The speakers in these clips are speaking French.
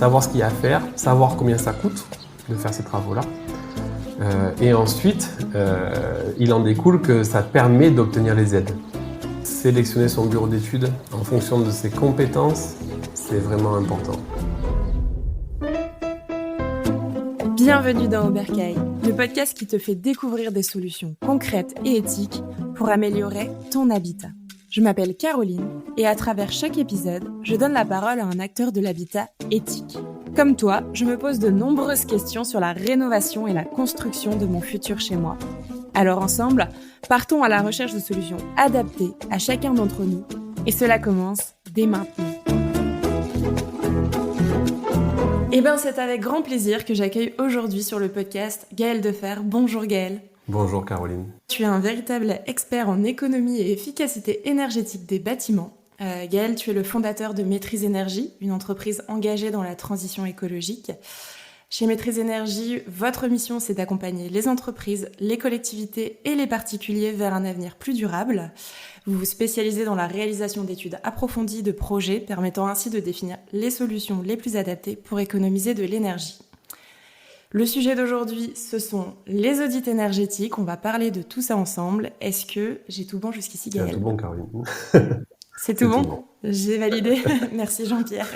savoir ce qu'il y a à faire, savoir combien ça coûte de faire ces travaux-là. Et ensuite, il en découle que ça permet d'obtenir les aides. Sélectionner son bureau d'études en fonction de ses compétences, c'est vraiment important. Bienvenue dans Oberkaï, le podcast qui te fait découvrir des solutions concrètes et éthiques pour améliorer ton habitat. Je m'appelle Caroline et à travers chaque épisode, je donne la parole à un acteur de l'habitat éthique. Comme toi, je me pose de nombreuses questions sur la rénovation et la construction de mon futur chez moi. Alors ensemble, partons à la recherche de solutions adaptées à chacun d'entre nous et cela commence dès maintenant. Eh bien, c'est avec grand plaisir que j'accueille aujourd'hui sur le podcast Gaël Defer. Bonjour Gaël. Bonjour Caroline. Tu es un véritable expert en économie et efficacité énergétique des bâtiments. Gaël, tu es le fondateur de Maîtrise Énergie, une entreprise engagée dans la transition écologique. Chez Maîtrise Énergie, votre mission, c'est d'accompagner les entreprises, les collectivités et les particuliers vers un avenir plus durable. Vous vous spécialisez dans la réalisation d'études approfondies de projets, permettant ainsi de définir les solutions les plus adaptées pour économiser de l'énergie. Le sujet d'aujourd'hui, ce sont les audits énergétiques. On va parler de tout ça ensemble. Est-ce que j'ai tout bon jusqu'ici, Gaël ? C'est tout bon, Caroline. C'est tout bon ? J'ai validé. Merci Jean-Pierre.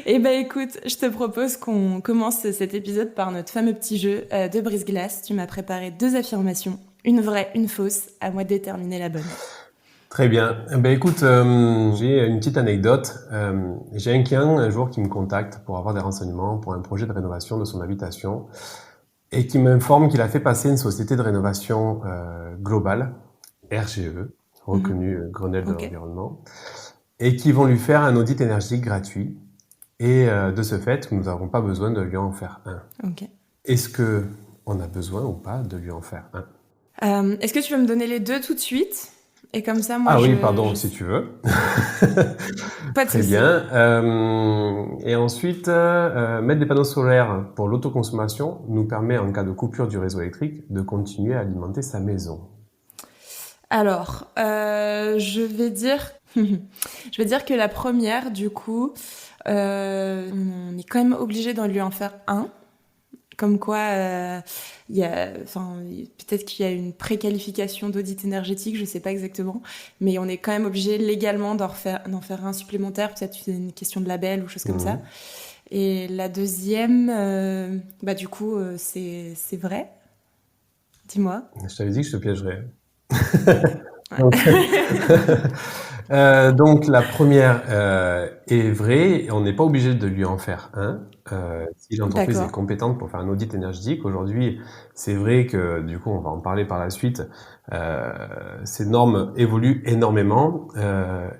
Eh bien écoute, je te propose qu'on commence cet épisode par notre fameux petit jeu de brise-glace. Tu m'as préparé 2 affirmations, une vraie, une fausse. À moi de déterminer la bonne. Très bien. Écoute, j'ai une petite anecdote. J'ai un client un jour qui me contacte pour avoir des renseignements pour un projet de rénovation de son habitation et qui m'informe qu'il a fait passer une société de rénovation globale, RGE, reconnue Grenelle de l'environnement, et qui vont lui faire un audit énergétique gratuit. Et de ce fait, nous n'avons pas besoin de lui en faire un. Okay. Est-ce qu'on a besoin ou pas de lui en faire un ? Est-ce que tu veux me donner les 2 tout de suite ? Et comme ça, moi, si tu veux. Pas de Très souci. bien. Et ensuite, mettre des panneaux solaires pour l'autoconsommation nous permet, en cas de coupure du réseau électrique, de continuer à alimenter sa maison. Alors, je vais dire que la première, du coup, on est quand même obligé d'en lui en faire un. Comme quoi, peut-être qu'il y a une préqualification d'audit énergétique, je sais pas exactement, mais on est quand même obligé légalement d'en faire un supplémentaire, peut-être c'est une question de label ou chose comme ça. Et la deuxième, du coup, c'est vrai. Dis-moi. Je t'avais dit que je te piégerais. Donc la première est vraie, on n'est pas obligé de lui en faire un. Si l'entreprise est compétente pour faire un audit énergétique, aujourd'hui c'est vrai que du coup on va en parler par la suite, ces normes évoluent énormément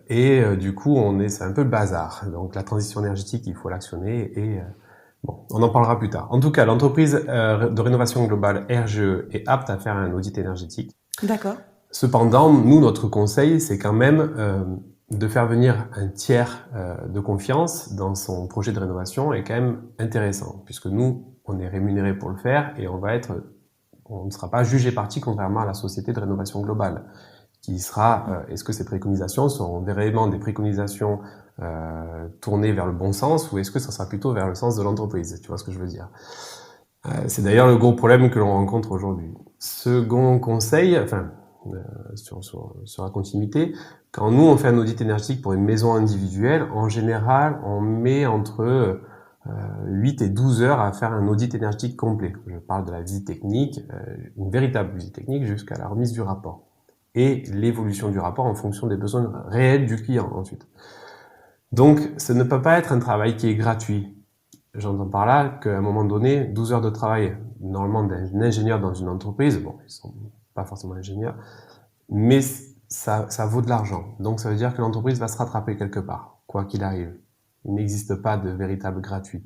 et du coup c'est un peu le bazar. Donc la transition énergétique, il faut l'actionner et on en parlera plus tard. En tout cas, l'entreprise de rénovation globale RGE est apte à faire un audit énergétique. D'accord. Cependant, nous, notre conseil, c'est quand même de faire venir un tiers de confiance dans son projet de rénovation est quand même intéressant, puisque nous, on est rémunéré pour le faire et on ne sera pas jugé parti contrairement à la société de rénovation globale, qui sera, est-ce que ces préconisations seront vraiment des préconisations tournées vers le bon sens ou est-ce que ça sera plutôt vers le sens de l'entreprise, tu vois ce que je veux dire. C'est d'ailleurs le gros problème que l'on rencontre aujourd'hui. Second conseil, sur la continuité, quand nous on fait un audit énergétique pour une maison individuelle, en général on met entre 8 et 12 heures à faire un audit énergétique complet. Je parle de la visite technique, une véritable visite technique jusqu'à la remise du rapport et l'évolution du rapport en fonction des besoins réels du client ensuite. Donc ce ne peut pas être un travail qui est gratuit. J'entends par là qu'à un moment donné, 12 heures de travail normalement d'un ingénieur dans une entreprise, ils sont pas forcément ingénieur, mais ça vaut de l'argent. Donc ça veut dire que l'entreprise va se rattraper quelque part, quoi qu'il arrive. Il n'existe pas de véritable gratuit.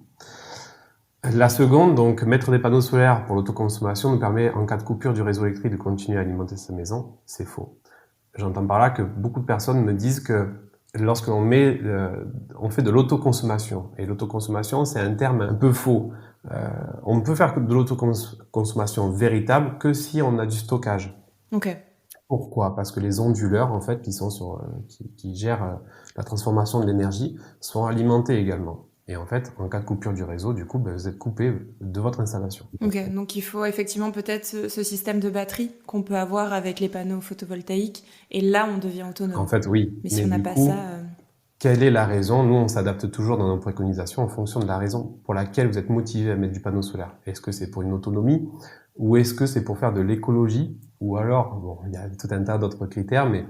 La seconde, donc mettre des panneaux solaires pour l'autoconsommation nous permet, en cas de coupure du réseau électrique, de continuer à alimenter sa maison. C'est faux. J'entends par là que beaucoup de personnes me disent que lorsque on fait de l'autoconsommation, et l'autoconsommation c'est un terme un peu faux. On ne peut faire de l'autoconsommation véritable que si on a du stockage. Ok. Pourquoi? Parce que les onduleurs, en fait, qui gèrent la transformation de l'énergie, sont alimentés également. Et en fait, en cas de coupure du réseau, du coup, vous êtes coupé de votre installation. Ok, donc il faut effectivement peut-être ce système de batterie qu'on peut avoir avec les panneaux photovoltaïques, et là on devient autonome. En fait, oui. Mais si on n'a du pas coup, ça... quelle est la raison? Nous, on s'adapte toujours dans nos préconisations en fonction de la raison pour laquelle vous êtes motivé à mettre du panneau solaire. Est-ce que c'est pour une autonomie ou est-ce que c'est pour faire de l'écologie? Ou alors, bon, il y a tout un tas d'autres critères, mais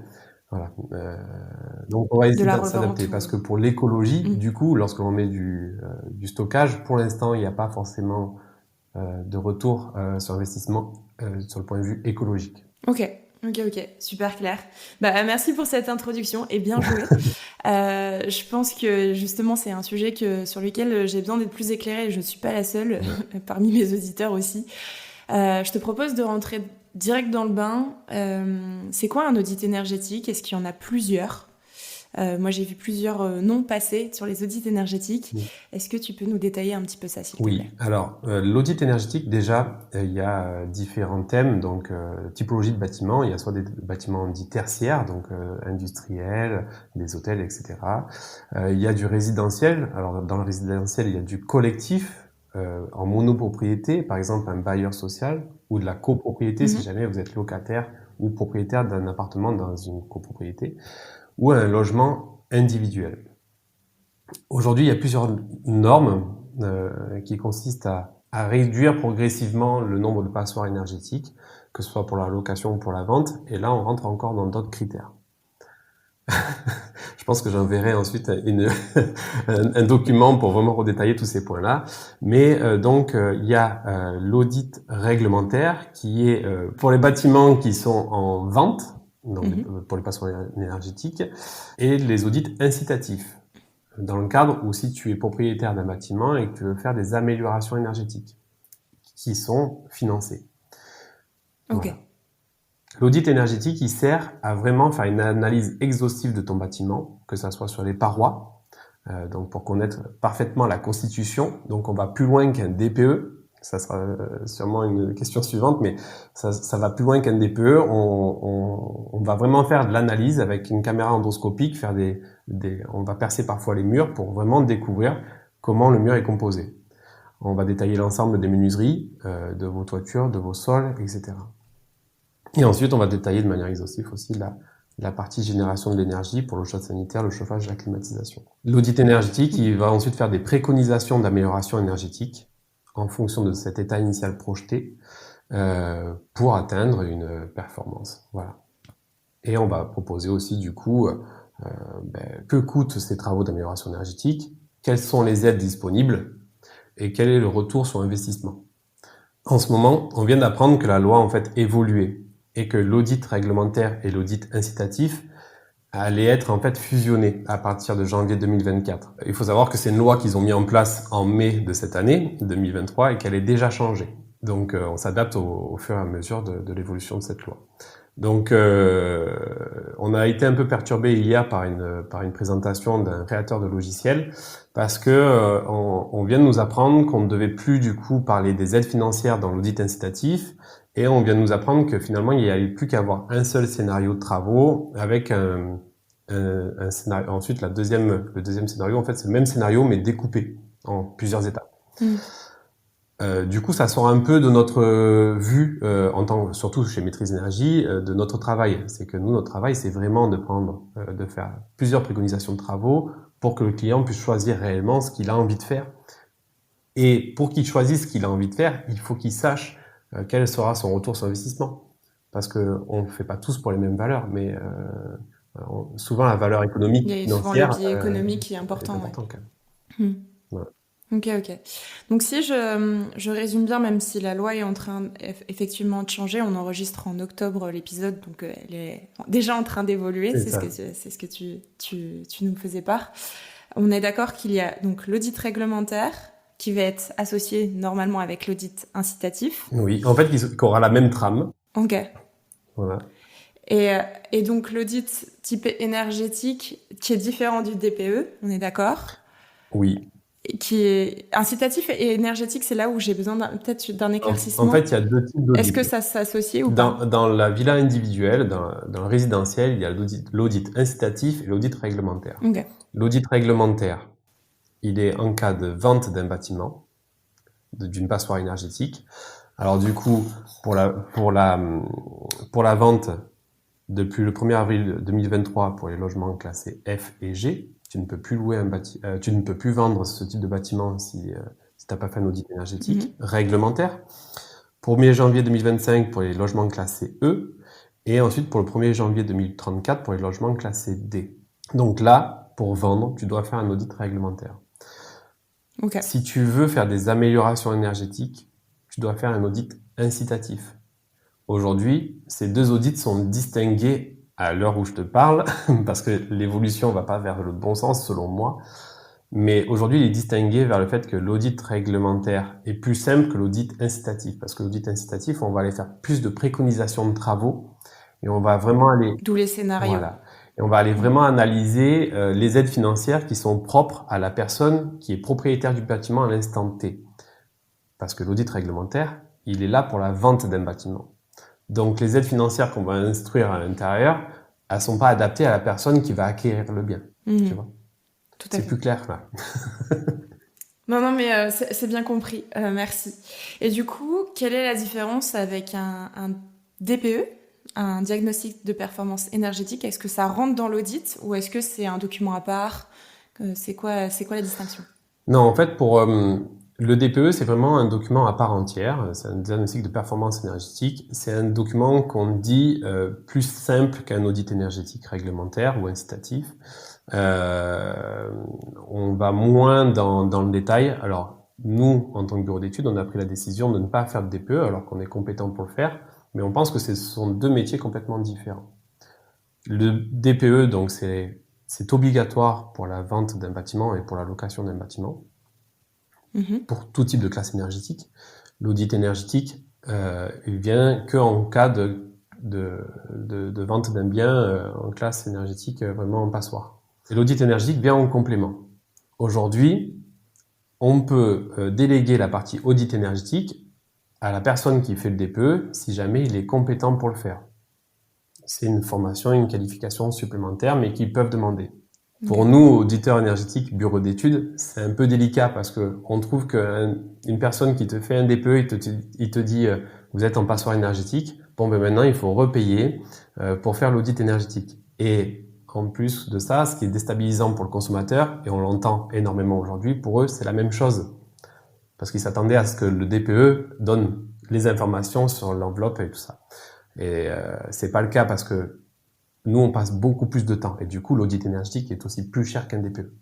voilà. Donc, on va essayer de s'adapter parce que pour l'écologie, du coup, lorsqu'on met du stockage, pour l'instant, il n'y a pas forcément de retour sur investissement sur le point de vue écologique. Ok, super clair. Merci pour cette introduction et bien joué. Je pense que justement c'est un sujet sur lequel j'ai besoin d'être plus éclairée et je ne suis pas la seule parmi mes auditeurs aussi. Je te propose de rentrer direct dans le bain. C'est quoi un audit énergétique? Est-ce qu'il y en a plusieurs? Moi, j'ai vu plusieurs noms passer sur les audits énergétiques. Oui. Est-ce que tu peux nous détailler un petit peu ça, s'il te plaît? Oui, alors l'audit énergétique, déjà, il y a différents thèmes, donc typologie de bâtiments. Il y a soit des bâtiments dits tertiaires, donc industriels, des hôtels, etc. Il y a du résidentiel. Alors dans le résidentiel, il y a du collectif en monopropriété, par exemple un bailleur social, ou de la copropriété, si jamais vous êtes locataire ou propriétaire d'un appartement dans une copropriété, ou un logement individuel. Aujourd'hui, il y a plusieurs normes qui consistent à réduire progressivement le nombre de passoires énergétiques, que ce soit pour la location ou pour la vente. Et là, on rentre encore dans d'autres critères. Je pense que j'enverrai ensuite un document pour vraiment redétailler tous ces points-là. Mais il y a l'audit réglementaire qui est pour les bâtiments qui sont en vente, donc pour les passoires énergétiques, et les audits incitatifs, dans le cadre où si tu es propriétaire d'un bâtiment et que tu veux faire des améliorations énergétiques qui sont financées. Ok. Voilà. L'audit énergétique, il sert à vraiment faire une analyse exhaustive de ton bâtiment, que ça soit sur les parois, donc pour connaître parfaitement la constitution. Donc on va plus loin qu'un DPE. Ça sera sûrement une question suivante, mais ça va plus loin qu'un DPE. On va vraiment faire de l'analyse avec une caméra endoscopique, on va percer parfois les murs pour vraiment découvrir comment le mur est composé. On va détailler l'ensemble des menuiseries, de vos toitures, de vos sols, etc. Et ensuite, on va détailler de manière exhaustive aussi la partie génération de l'énergie pour le choix sanitaire, le chauffage et la climatisation. L'audit énergétique, il va ensuite faire des préconisations d'amélioration énergétique en fonction de cet état initial projeté pour atteindre une performance. Voilà. Et on va proposer aussi du coup que coûtent ces travaux d'amélioration énergétique, quelles sont les aides disponibles et quel est le retour sur investissement. En ce moment, on vient d'apprendre que la loi en fait évoluait et que l'audit réglementaire et l'audit incitatif allaient être en fait fusionnés à partir de janvier 2024. Il faut savoir que c'est une loi qu'ils ont mis en place en mai de cette année, 2023, et qu'elle est déjà changée. Donc on s'adapte au fur et à mesure de l'évolution de cette loi. Donc on a été un peu perturbé hier par une présentation d'un créateur de logiciels parce que on vient de nous apprendre qu'on ne devait plus du coup parler des aides financières dans l'audit incitatif et on vient de nous apprendre que finalement il n'y avait plus qu'à avoir un seul scénario de travaux avec un scénario. Ensuite le deuxième scénario en fait c'est le même scénario mais découpé en plusieurs étapes. Du coup, ça sort un peu de notre vue, surtout chez Maîtrise Énergie, de notre travail. C'est que nous, notre travail, c'est vraiment de faire plusieurs préconisations de travaux pour que le client puisse choisir réellement ce qu'il a envie de faire. Et pour qu'il choisisse ce qu'il a envie de faire, il faut qu'il sache quel sera son retour sur investissement. Parce que on ne fait pas tous pour les mêmes valeurs, mais souvent la valeur économique, il y a souvent le biais économique qui est important. Quand même. Voilà. Ok. Donc si je résume bien, même si la loi est en train effectivement de changer, on enregistre en octobre l'épisode, donc elle est déjà en train d'évoluer, c'est ce que tu nous faisais part. On est d'accord qu'il y a donc l'audit réglementaire qui va être associé normalement avec l'audit incitatif. Oui, en fait, qui aura la même trame. Ok. Voilà. Et donc l'audit type énergétique qui est différent du DPE, on est d'accord ? Oui. qui est incitatif et énergétique, c'est là où j'ai besoin peut-être d'un éclaircissement. En fait, il y a 2 types d'audits. Est-ce que ça s'associe ou pas? Dans la villa individuelle, dans le résidentiel, il y a l'audit incitatif et l'audit réglementaire. Okay. L'audit réglementaire, il est en cas de vente d'un bâtiment, d'une passoire énergétique. Alors du coup, pour la vente, depuis le 1er avril 2023, pour les logements classés F et G, tu ne peux plus tu ne peux plus vendre ce type de bâtiment si tu n'as pas fait un audit énergétique réglementaire. Pour 1er janvier 2025 pour les logements classés E, et ensuite pour le 1er janvier 2034 pour les logements classés D. Donc là, pour vendre, tu dois faire un audit réglementaire. Okay. Si tu veux faire des améliorations énergétiques, tu dois faire un audit incitatif. Aujourd'hui, ces 2 audits sont distingués à l'heure où je te parle, parce que l'évolution va pas vers le bon sens selon moi. Mais aujourd'hui, il est distingué vers le fait que l'audit réglementaire est plus simple que l'audit incitatif. Parce que l'audit incitatif, on va aller faire plus de préconisations de travaux et on va vraiment aller... D'où les scénarios. Voilà. Et on va aller vraiment analyser les aides financières qui sont propres à la personne qui est propriétaire du bâtiment à l'instant T. Parce que l'audit réglementaire, il est là pour la vente d'un bâtiment. Donc les aides financières qu'on va instruire à l'intérieur, elles sont pas adaptées à la personne qui va acquérir le bien. Tu vois ? Tout à fait. C'est plus clair là. Non, mais c'est bien compris. Merci. Et du coup, quelle est la différence avec un DPE, un diagnostic de performance énergétique? Est-ce que ça rentre dans l'audit ou est-ce que c'est un document à part? C'est quoi la distinction? Non, en fait, pour le DPE, c'est vraiment un document à part entière. C'est un diagnostic de performance énergétique. C'est un document qu'on dit plus simple qu'un audit énergétique réglementaire ou incitatif. On va moins dans le détail. Alors, nous, en tant que bureau d'études, on a pris la décision de ne pas faire de DPE alors qu'on est compétent pour le faire, mais on pense que ce sont 2 métiers complètement différents. Le DPE, donc, c'est obligatoire pour la vente d'un bâtiment et pour la location d'un bâtiment, pour tout type de classe énergétique. L'audit énergétique, il vient qu'en cas de vente d'un bien en classe énergétique vraiment en passoire. Et l'audit énergétique vient en complément. Aujourd'hui, on peut déléguer la partie audit énergétique à la personne qui fait le DPE si jamais il est compétent pour le faire. C'est une formation, une qualification supplémentaire, mais qu'ils peuvent demander. Pour nous, auditeurs énergétiques, bureau d'études, c'est un peu délicat parce que on trouve qu'une personne qui te fait un DPE, il te dit vous êtes en passoire énergétique, bon ben maintenant il faut repayer pour faire l'audit énergétique. Et en plus de ça, ce qui est déstabilisant pour le consommateur, et on l'entend énormément aujourd'hui, pour eux c'est la même chose. Parce qu'ils s'attendaient à ce que le DPE donne les informations sur l'enveloppe et tout ça. Et c'est pas le cas parce que nous, on passe beaucoup plus de temps. Et du coup, l'audit énergétique est aussi plus cher qu'un DPE.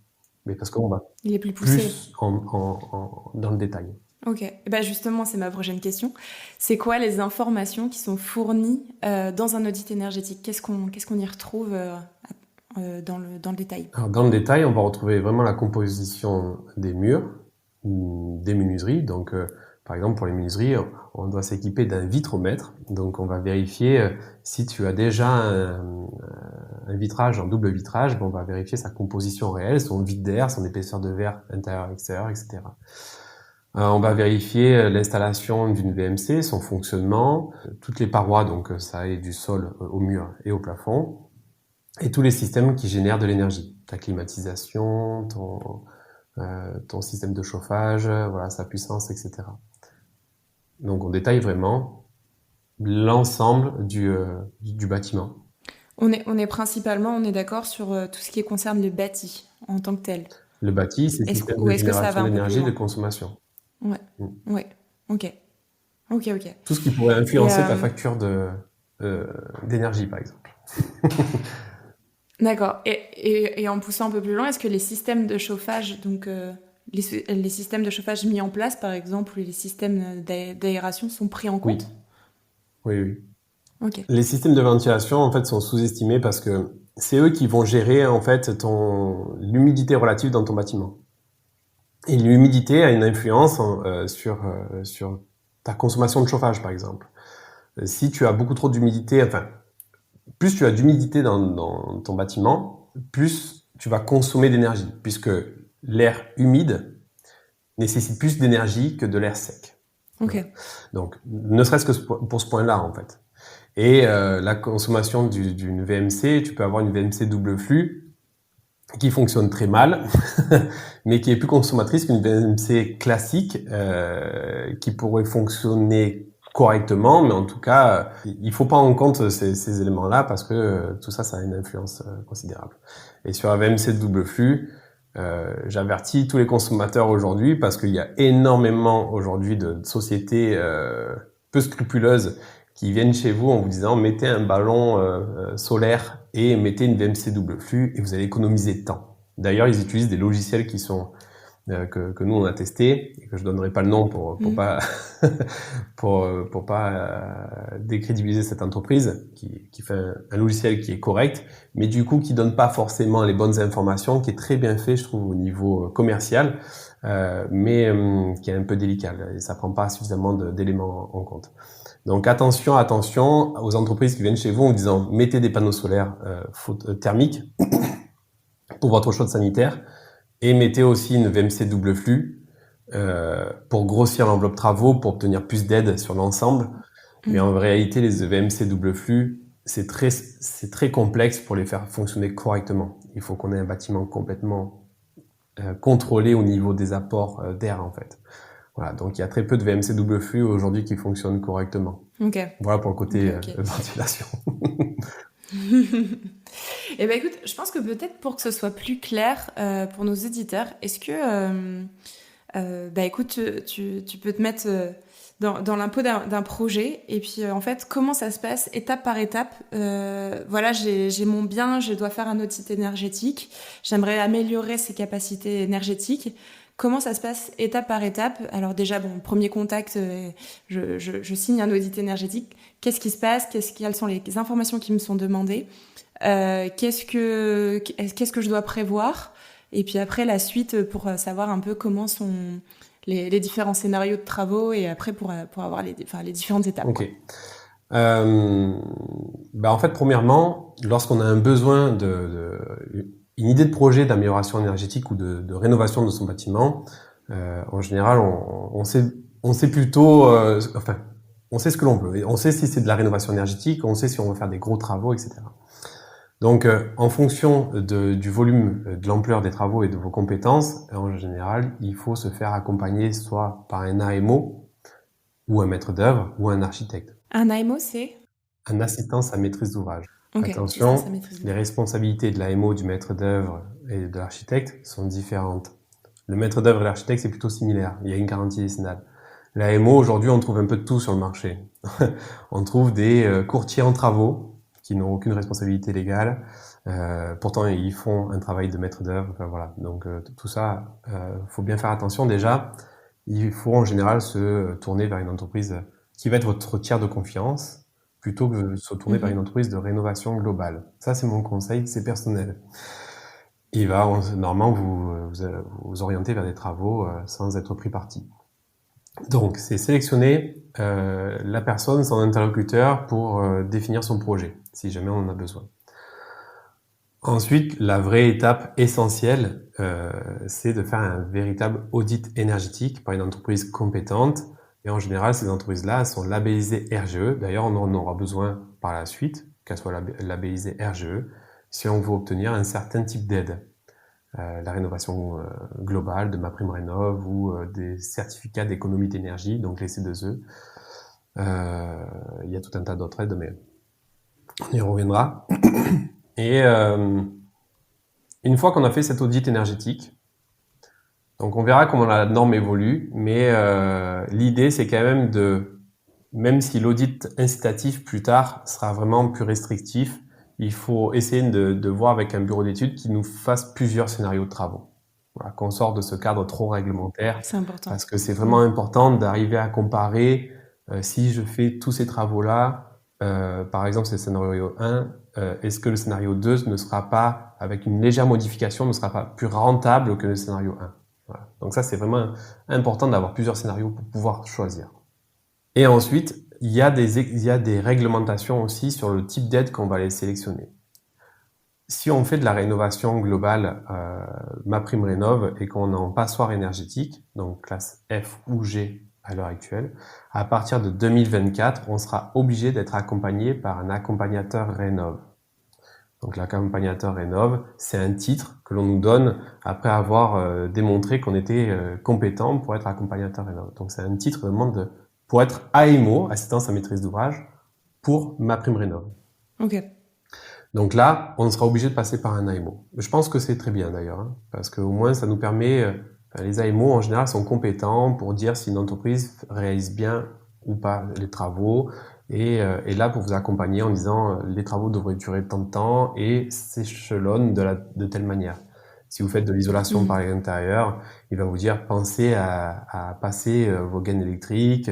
Mais parce qu'on va Il est plus poussé. Dans le détail. Ok. Et ben justement, c'est ma prochaine question. C'est quoi les informations qui sont fournies dans un audit énergétique? Qu'est-ce qu'on y retrouve dans le détail? Alors, dans le détail, on va retrouver vraiment la composition des murs, des menuiseries. Donc, par exemple, pour les menuiseries, on doit s'équiper d'un vitromètre. Donc, on va vérifier si tu as déjà un vitrage en double vitrage. On va vérifier sa composition réelle, son vide d'air, son épaisseur de verre intérieur-extérieur, etc. On va vérifier l'installation d'une VMC, son fonctionnement, toutes les parois, donc ça aille du sol au mur et au plafond, et tous les systèmes qui génèrent de l'énergie. Ta climatisation, ton système de chauffage, voilà, sa puissance, etc. Donc on détaille vraiment l'ensemble du bâtiment. On est principalement, on est d'accord sur tout ce qui concerne le bâti en tant que tel. Le bâti, c'est le système de génération d'énergie et de consommation. Ouais, ouais, ok. Tout ce qui pourrait influencer ta facture d'énergie, par exemple. D'accord. Et en poussant un peu plus loin, est-ce que les systèmes de chauffage, donc les systèmes de chauffage mis en place, par exemple, ou les systèmes d'aération sont pris en compte? Oui. Okay. Les systèmes de ventilation, en fait, sont sous-estimés parce que c'est eux qui vont gérer, en fait, l'humidité relative dans ton bâtiment. Et l'humidité a une influence sur ta consommation de chauffage, par exemple. Si tu as beaucoup trop d'humidité, enfin, plus tu as d'humidité dans ton bâtiment, plus tu vas consommer d'énergie, puisque l'air humide nécessite plus d'énergie que de l'air sec. Ok. Donc, ne serait-ce que pour ce point-là, en fait. Et la consommation d'une VMC, tu peux avoir une VMC double flux qui fonctionne très mal, mais qui est plus consommatrice qu'une VMC classique qui pourrait fonctionner correctement, mais en tout cas, il faut prendre en compte ces éléments-là parce que tout ça, ça a une influence considérable. Et sur la VMC double flux, j'avertis tous les consommateurs aujourd'hui parce qu'il y a énormément aujourd'hui de sociétés peu scrupuleuses qui viennent chez vous en vous disant mettez un ballon solaire et mettez une VMC double flux et vous allez économiser de temps. D'ailleurs, ils utilisent des logiciels qui sont que nous on a testé et que je donnerai pas le nom pour pas pour pas décrédibiliser cette entreprise qui fait un logiciel qui est correct, mais du coup qui donne pas forcément les bonnes informations, qui est très bien fait je trouve au niveau commercial, mais qui est un peu délicat et ça prend pas suffisamment d'éléments en compte. Donc attention aux entreprises qui viennent chez vous en disant mettez des panneaux solaires thermiques pour votre chaude sanitaire et mettez aussi une VMC double flux pour grossir l'enveloppe travaux, pour obtenir plus d'aide sur l'ensemble. Mais en réalité, les VMC double flux, c'est très complexe pour les faire fonctionner correctement. Il faut qu'on ait un bâtiment complètement contrôlé au niveau des apports d'air en fait. Voilà, donc il y a très peu de VMC double flux aujourd'hui qui fonctionnent correctement. Okay. Voilà pour le côté ventilation. Eh ben écoute, je pense que peut-être pour que ce soit plus clair pour nos éditeurs, est-ce que, écoute, tu peux te mettre dans l'impôt d'un projet et puis en fait, comment ça se passe étape par étape. Voilà, j'ai mon bien, je dois faire un audit énergétique, j'aimerais améliorer ses capacités énergétiques. Comment ça se passe étape par étape? Alors déjà, bon, premier contact, je signe un audit énergétique. Qu'est-ce qui se passe? Quelles sont les informations qui me sont demandées? Qu'est-ce que je dois prévoir? Et puis après, la suite pour savoir un peu comment sont les différents scénarios de travaux et après pour avoir les différentes étapes. Ok. En fait, premièrement, lorsqu'on a un besoin une idée de projet d'amélioration énergétique ou de rénovation de son bâtiment, en général, on sait plutôt, on sait ce que l'on veut. On sait si c'est de la rénovation énergétique, on sait si on veut faire des gros travaux, etc. Donc, en fonction du volume, de l'ampleur des travaux et de vos compétences, en général, il faut se faire accompagner soit par un AMO ou un maître d'œuvre ou un architecte. Un AMO, c'est un assistance à maîtrise d'ouvrage. Okay, attention, les responsabilités de l'AMO, du maître d'œuvre et de l'architecte sont différentes. Le maître d'œuvre et l'architecte, c'est plutôt similaire. Il y a une garantie décennale. L'AMO, aujourd'hui, on trouve un peu de tout sur le marché. On trouve des courtiers en travaux qui n'ont aucune responsabilité légale. Pourtant, ils font un travail de maître d'œuvre. Enfin, voilà. Donc, tout ça, faut bien faire attention. Déjà, il faut en général se tourner vers une entreprise qui va être votre tiers de confiance, plutôt que de se tourner vers une entreprise de rénovation globale. Ça, c'est mon conseil, c'est personnel. Il va normalement vous orienter vers des travaux sans être pris parti. Donc, c'est sélectionner la personne, son interlocuteur, pour définir son projet, si jamais on en a besoin. Ensuite, la vraie étape essentielle, c'est de faire un véritable audit énergétique par une entreprise compétente. Et en général, ces entreprises-là sont labellisées RGE. D'ailleurs, on en aura besoin par la suite, qu'elles soient labellisées RGE, si on veut obtenir un certain type d'aide. La rénovation globale de MaPrimeRénov' ou des certificats d'économie d'énergie, donc les C2E. Il y a tout un tas d'autres aides, mais on y reviendra. Et une fois qu'on a fait cet audit énergétique, donc on verra comment la norme évolue, mais l'idée c'est quand même même si l'audit incitatif plus tard sera vraiment plus restrictif, il faut essayer de voir avec un bureau d'études qui nous fasse plusieurs scénarios de travaux. Voilà, qu'on sorte de ce cadre trop réglementaire. C'est important. Parce que c'est vraiment important d'arriver à comparer si je fais tous ces travaux-là, par exemple c'est le scénario 1, est-ce que le scénario 2 ne sera pas, avec une légère modification, ne sera pas plus rentable que le scénario 1. Voilà. Donc ça, c'est vraiment important d'avoir plusieurs scénarios pour pouvoir choisir. Et ensuite, il y a des réglementations aussi sur le type d'aide qu'on va aller sélectionner. Si on fait de la rénovation globale MaPrimeRénov' et qu'on est en passoire énergétique, donc classe F ou G à l'heure actuelle, à partir de 2024, on sera obligé d'être accompagné par un accompagnateur Rénov'. Donc l'accompagnateur Rénov', c'est un titre que l'on nous donne après avoir démontré qu'on était compétent pour être accompagnateur Rénov'. Donc c'est un titre pour être AMO, assistance à maîtrise d'ouvrage, pour MaPrimeRénov'. Ok. Donc là, on sera obligé de passer par un AMO. Je pense que c'est très bien d'ailleurs, parce qu'au moins ça nous permet, les AMO en général sont compétents pour dire si une entreprise réalise bien ou pas les travaux, et là pour vous accompagner en disant les travaux devraient durer tant de temps et s'échelonnent de telle manière. Si vous faites de l'isolation par l'intérieur, il va vous dire pensez à passer vos gaines électriques,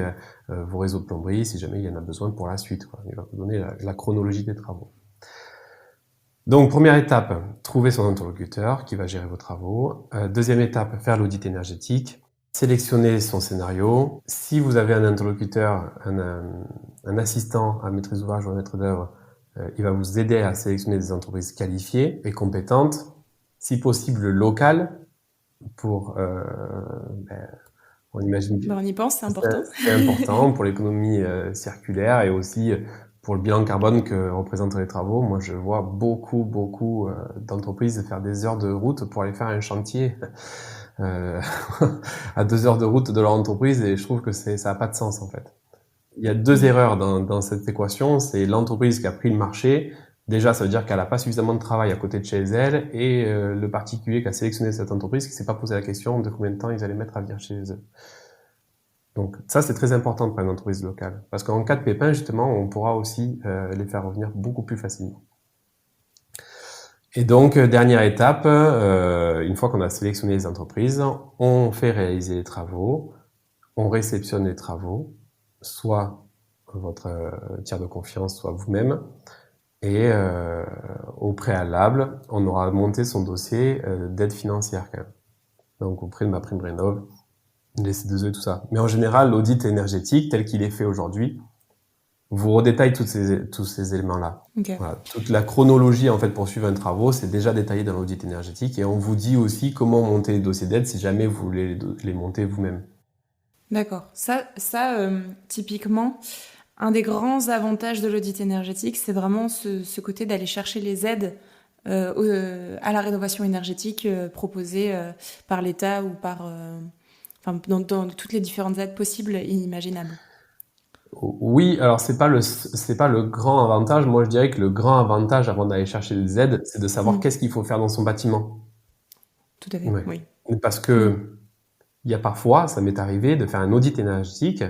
vos réseaux de plomberie si jamais il y en a besoin pour la suite, quoi. Il va vous donner la chronologie des travaux. Donc, première étape, trouver son interlocuteur qui va gérer vos travaux. Deuxième étape, faire l'audit énergétique. Sélectionner son scénario. Si vous avez un interlocuteur, un assistant à maîtrise d'ouvrage ou un maître d'œuvre, il va vous aider à sélectionner des entreprises qualifiées et compétentes, si possible locales, pour... on imagine bien. On y pense, c'est important. C'est important pour l'économie circulaire et aussi pour le bilan carbone que représentent les travaux. Moi, je vois beaucoup d'entreprises faire des heures de route pour aller faire un chantier à 2 heures de route de leur entreprise, et je trouve que ça n'a pas de sens en fait. Il y a deux erreurs dans cette équation. C'est l'entreprise qui a pris le marché. Déjà, ça veut dire qu'elle n'a pas suffisamment de travail à côté de chez elle, et le particulier qui a sélectionné cette entreprise qui s'est pas posé la question de combien de temps ils allaient mettre à venir chez eux. Donc ça, c'est très important pour une entreprise locale, parce qu'en cas de pépin, justement, on pourra aussi les faire revenir beaucoup plus facilement. Et donc, dernière étape, une fois qu'on a sélectionné les entreprises, on fait réaliser les travaux, on réceptionne les travaux, soit votre tiers de confiance, soit vous-même, et au préalable, on aura monté son dossier d'aide financière quand même. Donc auprès de MaPrimeRénov', les C2E et tout ça. Mais en général, l'audit énergétique, tel qu'il est fait aujourd'hui, vous redétaille tous ces éléments-là. Okay. Voilà. Toute la chronologie, en fait, pour suivre un travaux, c'est déjà détaillé dans l'audit énergétique, et on vous dit aussi comment monter les dossiers d'aide si jamais vous voulez les monter vous-même. D'accord. Ça, typiquement, un des grands avantages de l'audit énergétique, c'est vraiment ce côté d'aller chercher les aides à la rénovation énergétique proposée par l'État ou par... dans toutes les différentes aides possibles et inimaginables. Oui, alors c'est pas le grand avantage. Moi, je dirais que le grand avantage avant d'aller chercher des aides, c'est de savoir qu'est-ce qu'il faut faire dans son bâtiment. Tout à fait, ouais. Oui. Parce que il y a parfois, ça m'est arrivé de faire un audit énergétique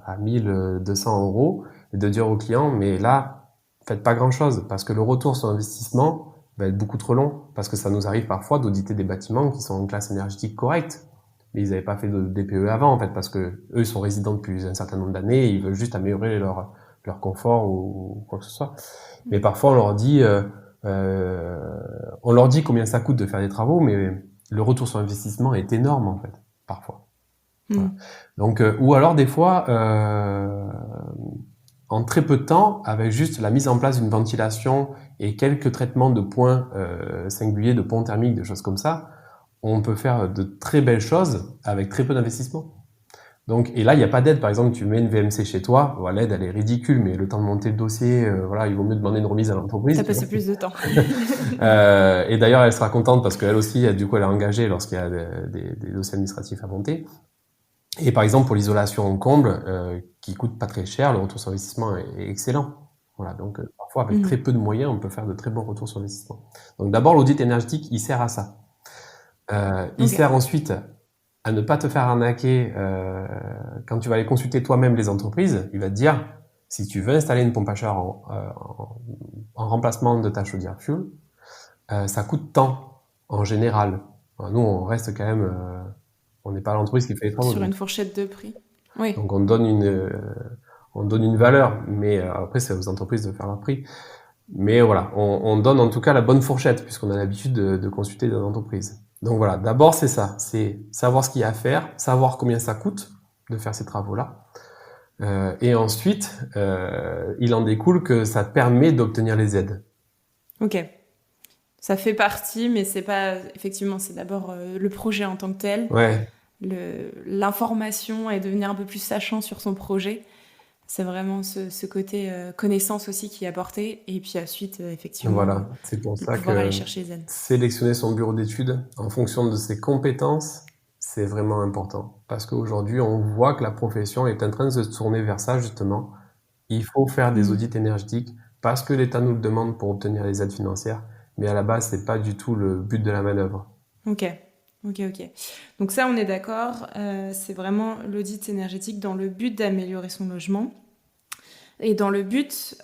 à 1200 € et de dire au client, mais là, faites pas grand-chose, parce que le retour sur investissement va être beaucoup trop long, parce que ça nous arrive parfois d'auditer des bâtiments qui sont en classe énergétique correcte, mais ils n'avaient pas fait de DPE avant, en fait, parce que eux, ils sont résidents depuis un certain nombre d'années, et ils veulent juste améliorer leur confort ou quoi que ce soit. Mais parfois, on leur dit combien ça coûte de faire des travaux, mais le retour sur investissement est énorme, en fait, parfois. Voilà. Donc, ou alors, des fois, en très peu de temps, avec juste la mise en place d'une ventilation et quelques traitements de points singuliers, de ponts thermiques, des choses comme ça, on peut faire de très belles choses avec très peu d'investissement. Donc, et là, il n'y a pas d'aide. Par exemple, tu mets une VMC chez toi, voilà, l'aide, elle est ridicule, mais le temps de monter le dossier, voilà, il vaut mieux demander une remise à l'entreprise. Ça passe plus de temps. Et d'ailleurs, elle sera contente parce qu'elle aussi, du coup, elle est engagée lorsqu'il y a des dossiers administratifs à monter. Et par exemple, pour l'isolation en comble, qui coûte pas très cher, le retour sur investissement est excellent. Voilà, donc parfois, avec très peu de moyens, on peut faire de très bons retours sur investissement. Donc d'abord, l'audit énergétique, il sert à ça. Il sert ensuite à ne pas te faire arnaquer quand tu vas aller consulter toi-même les entreprises. Il va te dire, si tu veux installer une pompe à chaleur en remplacement de ta chaudière fuel, ça coûte tant en général. Nous, on reste quand même... on n'est pas l'entreprise qui fait les travaux. Sur une fourchette de prix. Oui. Donc on donne une valeur, mais après c'est aux entreprises de faire leur prix. Mais voilà, on donne en tout cas la bonne fourchette, puisqu'on a l'habitude de consulter des entreprises. Donc voilà, d'abord c'est ça, c'est savoir ce qu'il y a à faire, savoir combien ça coûte de faire ces travaux-là. Et ensuite, il en découle que ça permet d'obtenir les aides. Ok. Ça fait partie, mais c'est pas effectivement, c'est d'abord le projet en tant que tel, Ouais, l'information et devenir un peu plus sachant sur son projet. C'est vraiment ce côté connaissance aussi qui est apporté. Et puis ensuite, effectivement, voilà. C'est pour de ça pouvoir aller que chercher les aides. sélectionner son bureau d'études en fonction de ses compétences, c'est vraiment important. Parce qu'aujourd'hui, on voit que la profession est en train de se tourner vers ça, justement. Il faut faire des Mhm. audits énergétiques parce que l'État nous le demande pour obtenir les aides financières. Mais à la base, c'est pas du tout le but de la manœuvre. Ok, ok. Donc ça, on est d'accord. C'est vraiment l'audit énergétique dans le but d'améliorer son logement. Et dans le but,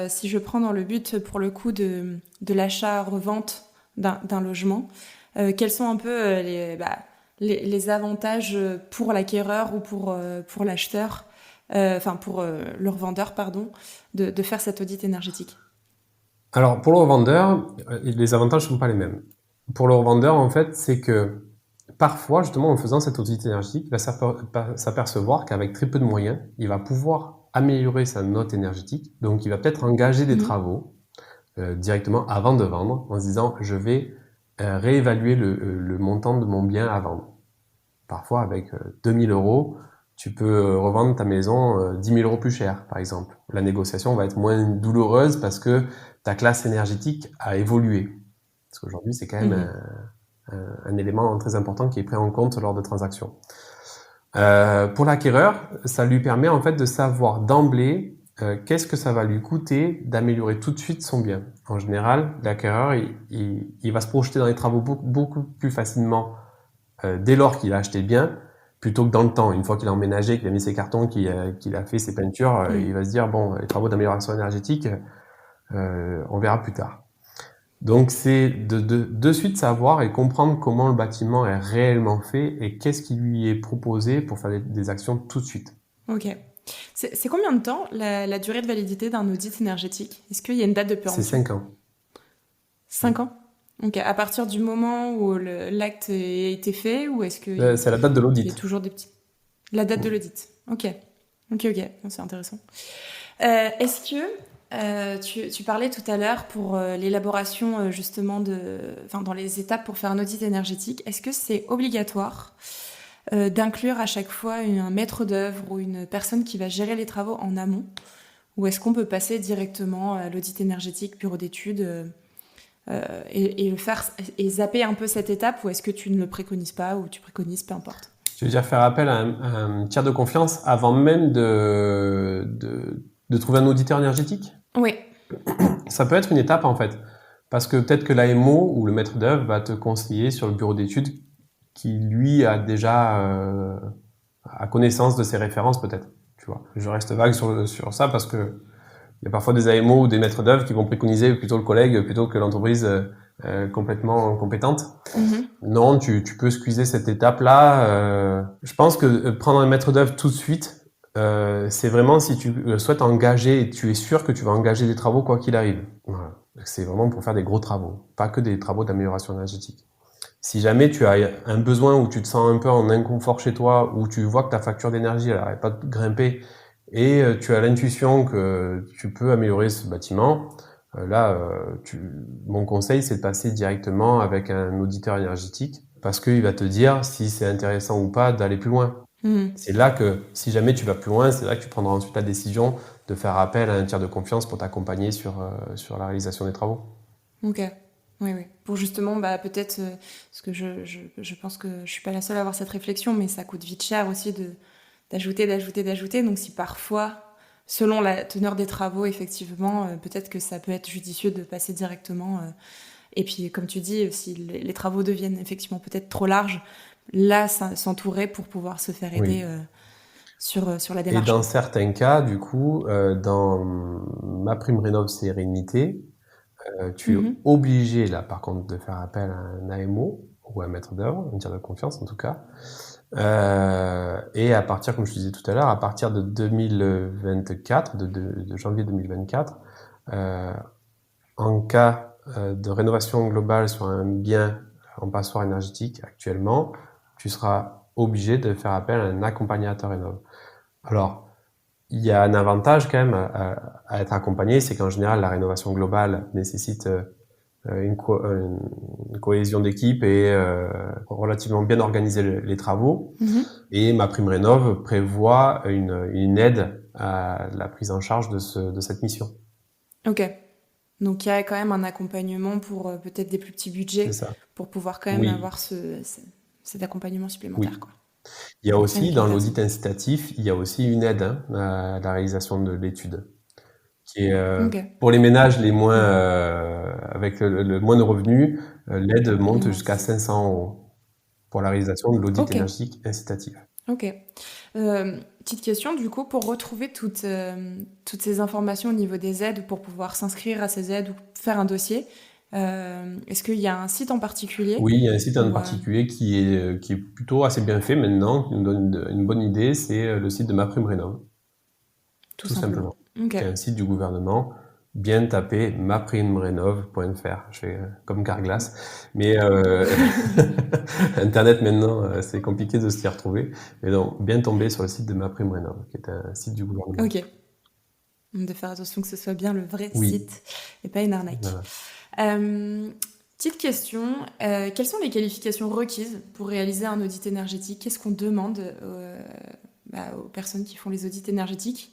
si je prends dans le but pour le coup de l'achat-revente d'un logement, quels sont un peu les avantages pour l'acquéreur ou pour l'acheteur, enfin pour le revendeur, pardon, de faire cet audit énergétique? Alors, pour le revendeur, les avantages ne sont pas les mêmes. Pour le revendeur, en fait, c'est que parfois, justement, en faisant cet audit énergétique, il va s'apercevoir qu'avec très peu de moyens, il va pouvoir améliorer sa note énergétique. Donc, il va peut-être engager des Mhm. travaux directement avant de vendre, en se disant, je vais réévaluer le montant de mon bien à vendre. Parfois, avec 2000 euros, tu peux revendre ta maison 10 000 euros plus cher, par exemple. La négociation va être moins douloureuse parce que ta classe énergétique a évolué. Parce qu'aujourd'hui, c'est quand même Mhm. un élément très important qui est pris en compte lors de transactions. Pour l'acquéreur, ça lui permet en fait de savoir d'emblée qu'est-ce que ça va lui coûter d'améliorer tout de suite son bien. En général, l'acquéreur, il va se projeter dans les travaux beaucoup plus facilement dès lors qu'il a acheté le bien, plutôt que dans le temps. Une fois qu'il a emménagé, qu'il a mis ses cartons, qu'il a fait ses peintures, il Mhm. va se dire, bon, les travaux d'amélioration énergétique, on verra plus tard. Donc c'est de suite savoir et comprendre comment le bâtiment est réellement fait et qu'est-ce qui lui est proposé pour faire des actions tout de suite. Ok. C'est combien de temps la durée de validité d'un audit énergétique? Est-ce qu'il y a une date de C'est péremption? 5 ans. 5 ans? Ok. À partir du moment où l'acte a été fait, ou est-ce qu'il C'est la date de y a l'audit. toujours des petits... La date de l'audit. Ok. Ok. Non, c'est intéressant. Est-ce que tu parlais tout à l'heure pour l'élaboration justement enfin, dans les étapes pour faire un audit énergétique, est-ce que c'est obligatoire d'inclure à chaque fois un maître d'œuvre ou une personne qui va gérer les travaux en amont, ou est-ce qu'on peut passer directement à l'audit énergétique, bureau d'études, et le faire et zapper un peu cette étape, ou est-ce que tu ne le préconises pas ou tu préconises, peu importe? Je veux dire faire appel à un tiers de confiance avant même de trouver un auditeur énergétique. Oui. Ça peut être une étape en fait, parce que peut-être que l'AMO ou le maître d'œuvre va te conseiller sur le bureau d'études qui lui a déjà a connaissance de ses références peut-être. Tu vois, je reste vague sur ça parce que il y a parfois des AMO ou des maîtres d'œuvre qui vont préconiser plutôt le collègue plutôt que l'entreprise complètement compétente. Mhm. Non, tu peux squeezer cette étape-là. Je pense que prendre un maître d'œuvre tout de suite, c'est vraiment si tu souhaites engager et tu es sûr que tu vas engager des travaux quoi qu'il arrive. Voilà. C'est vraiment pour faire des gros travaux, pas que des travaux d'amélioration énergétique. Si jamais tu as un besoin où tu te sens un peu en inconfort chez toi, où tu vois que ta facture d'énergie elle n'arrête pas de grimper et tu as l'intuition que tu peux améliorer ce bâtiment, là, mon conseil, c'est de passer directement avec un auditeur énergétique parce qu'il va te dire si c'est intéressant ou pas d'aller plus loin. Mhm. C'est là que, si jamais tu vas plus loin, c'est là que tu prendras ensuite la décision de faire appel à un tiers de confiance pour t'accompagner sur la réalisation des travaux. Ok. Oui. Pour justement, peut-être, parce que je pense que je suis pas la seule à avoir cette réflexion, mais ça coûte vite cher aussi d'ajouter. Donc si parfois, selon la teneur des travaux, effectivement, peut-être que ça peut être judicieux de passer directement. Et puis, comme tu dis, si les travaux deviennent effectivement peut-être trop larges, là, s'entourer pour pouvoir se faire aider Oui. sur la Et démarche, dans quoi. certains cas, du coup, dans ma prime rénov sérénité, tu es Mhm. obligé, là, par contre, de faire appel à un AMO ou un maître d'œuvre, un tiers de confiance en tout cas. Et à partir, comme je te disais tout à l'heure, à partir de 2024, de janvier 2024, euh, en cas de rénovation globale sur un bien en passoire énergétique actuellement, tu seras obligé de faire appel à un accompagnateur rénov. Alors, il y a un avantage quand même à être accompagné, c'est qu'en général, la rénovation globale nécessite une cohésion d'équipe et relativement bien organiser les travaux. Et MaPrimeRénov' prévoit une aide à la prise en charge de cette mission. Ok. Donc il y a quand même un accompagnement pour peut-être des plus petits budgets, C'est ça. pour pouvoir quand même avoir cet accompagnement supplémentaire. Oui. Quoi. Il y a aussi, Avec dans les l'audit personnes. incitatif, il y a aussi une aide à la réalisation de l'étude, qui est Ok. pour les ménages les moins avec le moins de revenus, l'aide monte Les jusqu'à moins- 500 € pour la réalisation de l'audit Ok. énergétique incitatif. Ok. Petite question, du coup, pour retrouver toutes ces informations au niveau des aides, pour pouvoir s'inscrire à ces aides ou faire un dossier, est-ce qu'il y a un site en particulier? Oui, il y a un site en Ou, particulier qui est plutôt assez bien fait maintenant, qui nous donne une bonne idée, c'est le site de MaPrimeRénov', tout tout simplement. simplement, Ok. qui est un site du gouvernement. Bien taper maprimerenov.fr. Je fais comme Carglass, mais Internet maintenant, c'est compliqué de s'y retrouver. Mais donc, bien tomber sur le site de MaPrimeRénov', qui est un site du gouvernement. Ok. De faire attention que ce soit bien le vrai Oui. site et pas une arnaque. Voilà. Petite question, quelles sont les qualifications requises pour réaliser un audit énergétique? Qu'est-ce qu'on demande aux personnes qui font les audits énergétiques?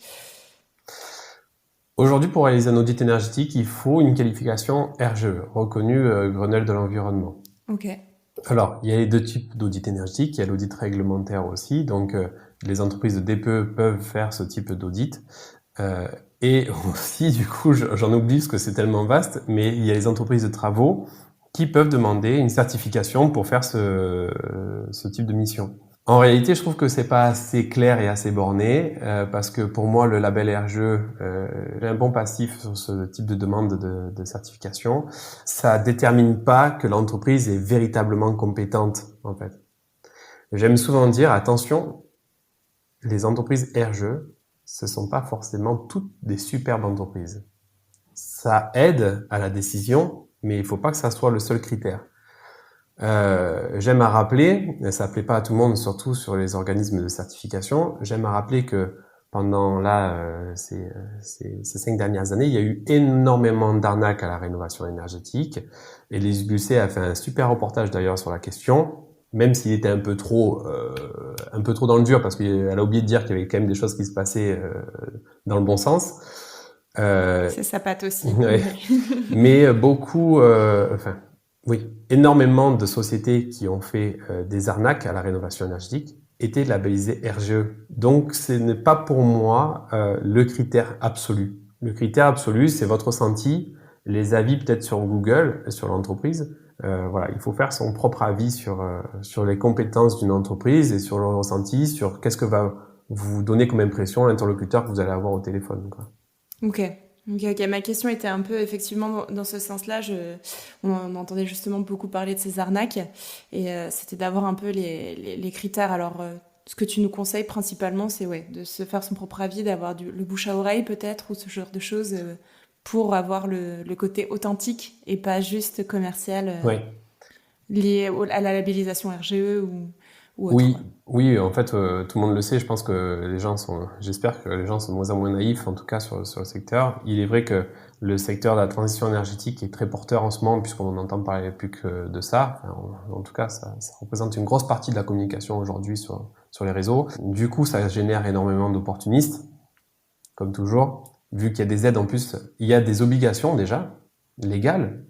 Aujourd'hui, pour réaliser un audit énergétique, il faut une qualification RGE, reconnue Grenelle de l'environnement. Ok. Alors, il y a les deux types d'audit énergétique. Il y a l'audit réglementaire aussi. Donc, les entreprises de DPE peuvent faire ce type d'audit. Et aussi, du coup, j'en oublie parce que c'est tellement vaste, mais il y a les entreprises de travaux qui peuvent demander une certification pour faire ce type de mission. En réalité, je trouve que c'est pas assez clair et assez borné, parce que pour moi, le label RGE, j'ai un bon passif sur ce type de demande de certification. Ça détermine pas que l'entreprise est véritablement compétente, en fait. J'aime souvent dire, attention, les entreprises RGE, ce sont pas forcément toutes des superbes entreprises. Ça aide à la décision, mais il faut pas que ça soit le seul critère. J'aime à rappeler, et ça plaît pas à tout le monde, surtout sur les organismes de certification, j'aime à rappeler que pendant ces 5 dernières années, il y a eu énormément d'arnaques à la rénovation énergétique, et les ULC a fait un super reportage d'ailleurs sur la question, même s'il était un peu trop dans le dur, parce qu'elle a oublié de dire qu'il y avait quand même des choses qui se passaient dans le bon sens. C'est sa patte aussi. Ouais. Mais beaucoup, oui, énormément de sociétés qui ont fait des arnaques à la rénovation énergétique étaient labellisées RGE. Donc, ce n'est pas pour moi le critère absolu. Le critère absolu, c'est votre ressenti, les avis peut-être sur Google, sur l'entreprise. Voilà, il faut faire son propre avis sur les compétences d'une entreprise et sur le ressenti, sur qu'est-ce que va vous donner comme impression l'interlocuteur que vous allez avoir au téléphone, quoi. Ok. Ma question était un peu effectivement dans ce sens-là. On entendait justement beaucoup parler de ces arnaques et c'était d'avoir un peu les critères. Alors, ce que tu nous conseilles principalement, c'est de se faire son propre avis, d'avoir le bouche à oreille peut-être ou ce genre de choses pour avoir le côté authentique et pas juste commercial Oui. lié à la labellisation RGE ou autre. Oui, oui, en fait, tout le monde le sait. Je pense que j'espère que les gens sont de moins en moins naïfs, en tout cas sur le secteur. Il est vrai que le secteur de la transition énergétique est très porteur en ce moment, puisqu'on n'entend parler plus que de ça. Enfin, en tout cas, ça représente une grosse partie de la communication aujourd'hui sur les réseaux. Du coup, ça génère énormément d'opportunistes, comme toujours. Vu qu'il y a des aides en plus, il y a des obligations déjà légales,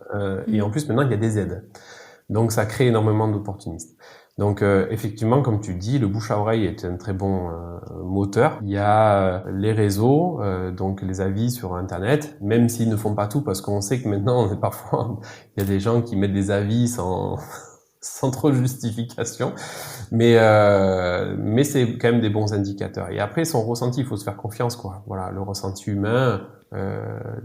et en plus maintenant il y a des aides. Donc ça crée énormément d'opportunistes. Donc effectivement, comme tu dis, le bouche à oreille est un très bon moteur. Il y a les réseaux, donc les avis sur Internet, même s'ils ne font pas tout, parce qu'on sait que maintenant, parfois, il y a des gens qui mettent des avis sans trop de justification, mais c'est quand même des bons indicateurs. Et après, son ressenti, il faut se faire confiance, quoi. Voilà, le ressenti humain,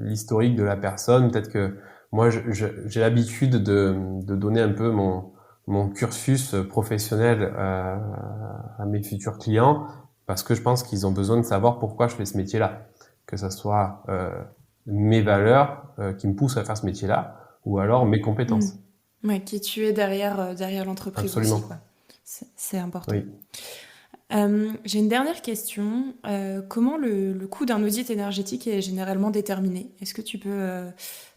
l'historique de la personne. Peut-être que moi, j'ai l'habitude de donner un peu mon cursus professionnel à mes futurs clients, parce que je pense qu'ils ont besoin de savoir pourquoi je fais ce métier-là, que ça soit mes valeurs qui me poussent à faire ce métier-là, ou alors mes compétences. Ouais, qui tu es derrière l'entreprise. Absolument. Aussi, quoi. C'est important. Oui. J'ai une dernière question. Comment le coût d'un audit énergétique est généralement déterminé? Est-ce que tu peux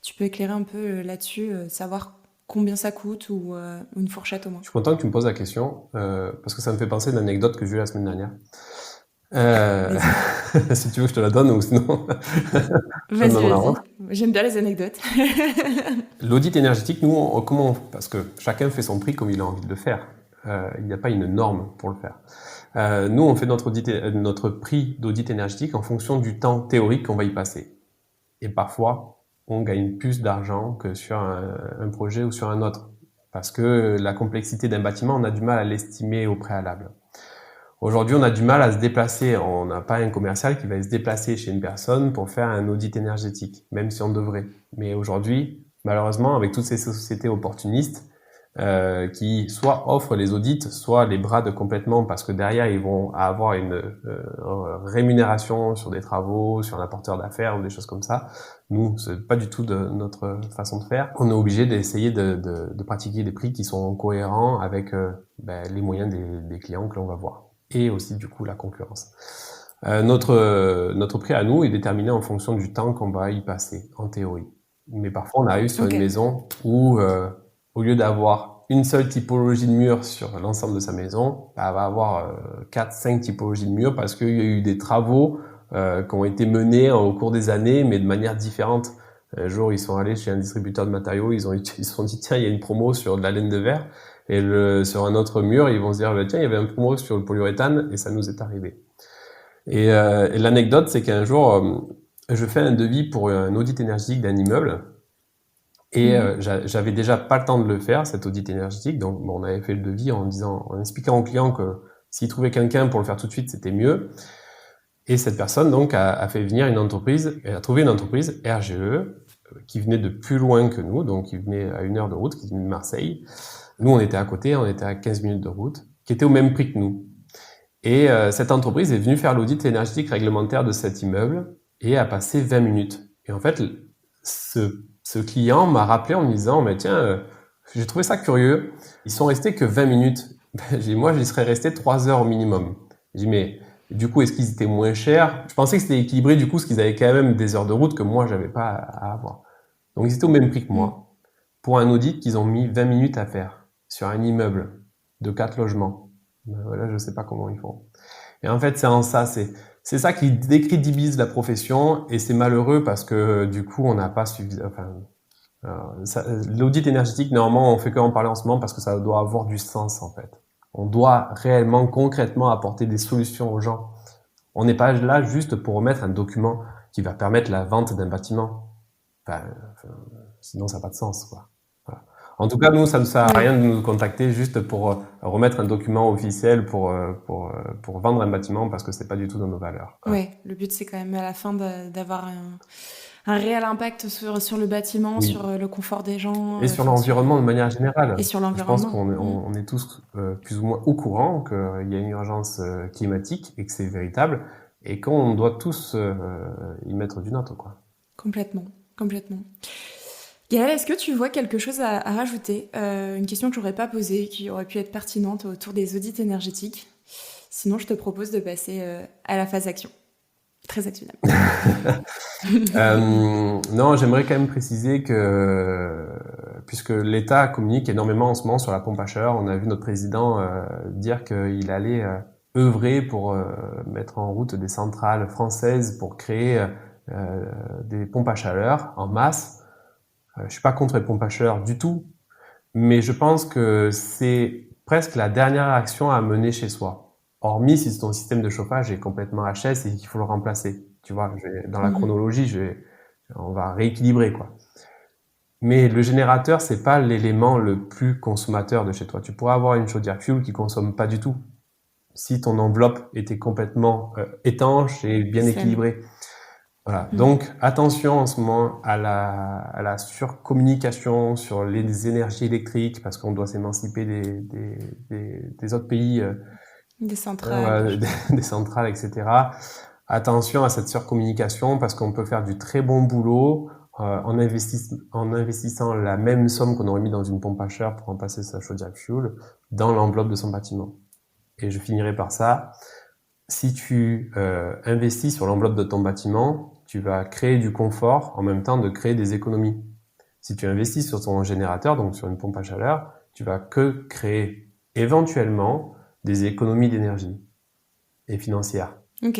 Tu peux éclairer un peu là-dessus, savoir combien ça coûte ou une fourchette au moins. Je suis content que tu me poses la question, parce que ça me fait penser à une anecdote que j'ai eue la semaine dernière. Si tu veux, je te la donne ou sinon, je te donne la Vas-y. ref. J'aime bien les anecdotes. L'audit énergétique, nous, parce que chacun fait son prix comme il a envie de le faire. Il n'y a pas une norme pour le faire. Nous, on fait notre prix d'audit énergétique en fonction du temps théorique qu'on va y passer. Et parfois, on gagne plus d'argent que sur un projet ou sur un autre. Parce que la complexité d'un bâtiment, on a du mal à l'estimer au préalable. Aujourd'hui, on a du mal à se déplacer. On n'a pas un commercial qui va se déplacer chez une personne pour faire un audit énergétique, même si on devrait. Mais aujourd'hui, malheureusement, avec toutes ces sociétés opportunistes qui soit offrent les audits, soit les bradent complètement parce que derrière, ils vont avoir une rémunération sur des travaux, sur un apporteur d'affaires ou des choses comme ça. Nous, c'est pas du tout de notre façon de faire. On est obligé d'essayer de pratiquer des prix qui sont cohérents avec les moyens des clients que l'on va voir. Et aussi du coup la concurrence. Notre prix à nous est déterminé en fonction du temps qu'on va y passer, en théorie. Mais parfois on arrive sur une maison où au lieu d'avoir une seule typologie de mur sur l'ensemble de sa maison, elle va avoir 4-5 typologies de murs parce qu'il y a eu des travaux qui ont été menés au cours des années, mais de manière différente. Un jour, ils sont allés chez un distributeur de matériaux, ils se sont dit tiens, il y a une promo sur de la laine de verre. Et sur un autre mur, ils vont se dire tiens, il y avait un promo sur le polyuréthane et ça nous est arrivé. Et l'anecdote, c'est qu'un jour, je fais un devis pour un audit énergétique d'un immeuble et j'avais déjà pas le temps de le faire, cet audit énergétique. Donc on avait fait le devis en expliquant au client que s'il trouvait quelqu'un pour le faire tout de suite, c'était mieux. Et cette personne donc a fait venir une entreprise, elle a trouvé une entreprise RGE qui venait de plus loin que nous, donc qui venait à 1 heure de route, qui venait de Marseille. Nous, on était à côté, on était à 15 minutes de route, qui était au même prix que nous. Et cette entreprise est venue faire l'audit énergétique réglementaire de cet immeuble et a passé 20 minutes. Et en fait, ce client m'a rappelé en me disant, mais tiens, j'ai trouvé ça curieux. Ils sont restés que 20 minutes. Moi, j'y serais resté 3 heures au minimum. J'ai dit, mais du coup, est-ce qu'ils étaient moins chers? Je pensais que c'était équilibré du coup, parce qu'ils avaient quand même des heures de route que moi, j'avais pas à avoir. Donc, ils étaient au même prix que moi. Pour un audit qu'ils ont mis 20 minutes à faire sur un immeuble de 4 logements. Ben voilà, je sais pas comment ils font. Et en fait, c'est ça qui décrédibilise la profession et c'est malheureux parce que du coup, on n'a pas suffisamment. L'audit énergétique, normalement, on fait qu'en parler en ce moment parce que ça doit avoir du sens en fait. On doit réellement, concrètement apporter des solutions aux gens. On n'est pas là juste pour remettre un document qui va permettre la vente d'un bâtiment. Sinon, ça n'a pas de sens, quoi. Voilà. En tout cas, nous, ça ne sert à rien de nous contacter juste pour remettre un document officiel pour vendre un bâtiment parce que c'est pas du tout dans nos valeurs. Oui, le but, c'est quand même à la fin d'avoir un réel impact sur le bâtiment, sur le confort des gens. Et sur l'environnement de manière générale. Et sur l'environnement. Je pense qu'on est tous plus ou moins au courant qu'il y a une urgence climatique et que c'est véritable et qu'on doit tous y mettre du nôtre, quoi. Complètement. Gaëlle, est-ce que tu vois quelque chose à rajouter? Une question que j'aurais pas posée, qui aurait pu être pertinente autour des audits énergétiques. Sinon, je te propose de passer à la phase action. Très actionnable. Non, j'aimerais quand même préciser que puisque l'État communique énormément en ce moment sur la pompe à chaleur, on a vu notre président dire qu'il allait œuvrer pour mettre en route des centrales françaises pour créer des pompes à chaleur en masse. Je suis pas contre les pompes à chaleur du tout, mais je pense que c'est presque la dernière action à mener chez soi. Hormis si ton système de chauffage est complètement HS et qu'il faut le remplacer. Tu vois, dans la chronologie, on va rééquilibrer, quoi. Mais le générateur, c'est pas l'élément le plus consommateur de chez toi. Tu pourrais avoir une chaudière fuel qui consomme pas du tout. Si ton enveloppe était complètement étanche et bien équilibrée. Voilà. Donc, attention en ce moment à la surcommunication sur les énergies électriques parce qu'on doit s'émanciper des autres pays. Des centrales. Des centrales, etc. Attention à cette surcommunication parce qu'on peut faire du très bon boulot en investissant la même somme qu'on aurait mis dans une pompe à chaleur pour remplacer sa chaudière fuel dans l'enveloppe de son bâtiment. Et je finirai par ça. Si tu investis sur l'enveloppe de ton bâtiment, tu vas créer du confort en même temps de créer des économies. Si tu investis sur ton générateur, donc sur une pompe à chaleur, tu vas que créer éventuellement des économies d'énergie et financières. Ok,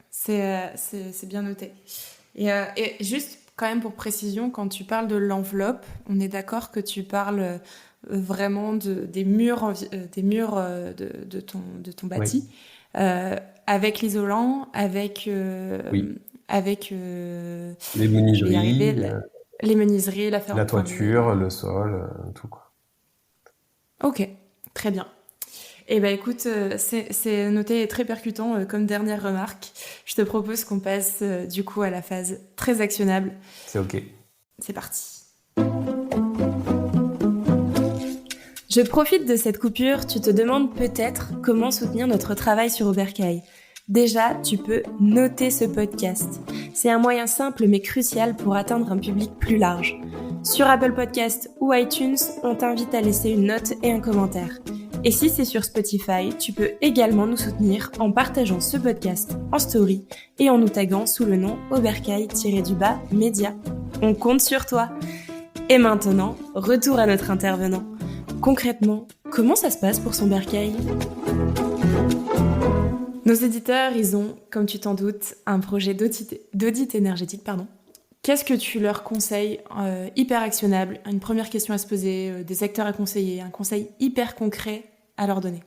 c'est bien noté. Et juste quand même pour précision, quand tu parles de l'enveloppe, on est d'accord que tu parles vraiment des murs, de ton bâti, Oui. avec l'isolant, avec, Oui. avec Les je vais y arriver, menuiseries, les menuiseries, la toiture, le sol, tout quoi. Ok, très bien. Eh ben écoute, c'est noté et très percutant comme dernière remarque. Je te propose qu'on passe du coup à la phase très actionnable. C'est ok. C'est parti. Je profite de cette coupure, tu te demandes peut-être comment soutenir notre travail sur Obercaille. Déjà, tu peux noter ce podcast. C'est un moyen simple mais crucial pour atteindre un public plus large. Sur Apple Podcasts ou iTunes, on t'invite à laisser une note et un commentaire. Et si c'est sur Spotify, tu peux également nous soutenir en partageant ce podcast en story et en nous taguant sous le nom Obercaille-Média. On compte sur toi. Et maintenant, retour à notre intervenant. Concrètement, comment ça se passe pour son bercail ? Nos éditeurs, ils ont, comme tu t'en doutes, un projet d'audit énergétique. Qu'est-ce que tu leur conseilles hyper actionnable ? Une première question à se poser, des acteurs à conseiller, un conseil hyper concret à leur donner.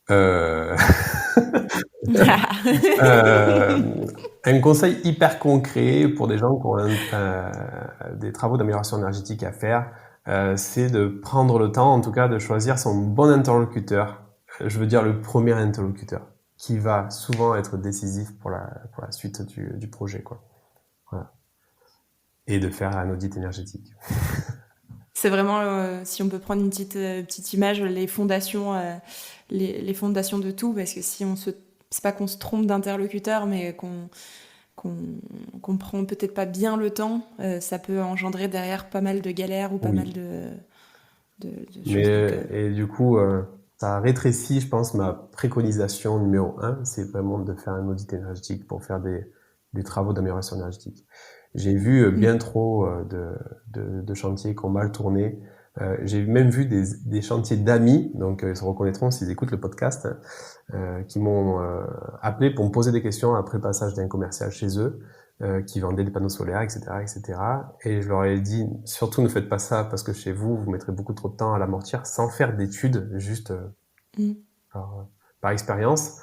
Un conseil hyper concret pour des gens qui ont des travaux d'amélioration énergétique à faire, c'est de prendre le temps, en tout cas, de choisir son bon interlocuteur. Je veux dire le premier interlocuteur, qui va souvent être décisif pour la suite du projet, quoi. Voilà. Et de faire un audit énergétique. C'est vraiment, si on peut prendre une petite image, les fondations de tout, parce que si c'est pas qu'on se trompe d'interlocuteur, mais qu'on prend peut-être pas bien le temps, ça peut engendrer derrière pas mal de galères ou pas mal de choses. Et du coup, ça rétrécit, je pense, ma préconisation numéro 1, c'est vraiment de faire un audit énergétique pour faire des travaux d'amélioration énergétique. J'ai vu bien trop de chantiers qui ont mal tourné. J'ai même vu des chantiers d'amis, donc ils se reconnaîtront s'ils écoutent le podcast, qui m'ont appelé pour me poser des questions après le passage d'un commercial chez eux, qui vendait des panneaux solaires, etc., etc. Et je leur ai dit, surtout ne faites pas ça parce que chez vous, vous mettrez beaucoup trop de temps à l'amortir sans faire d'études, juste par expérience.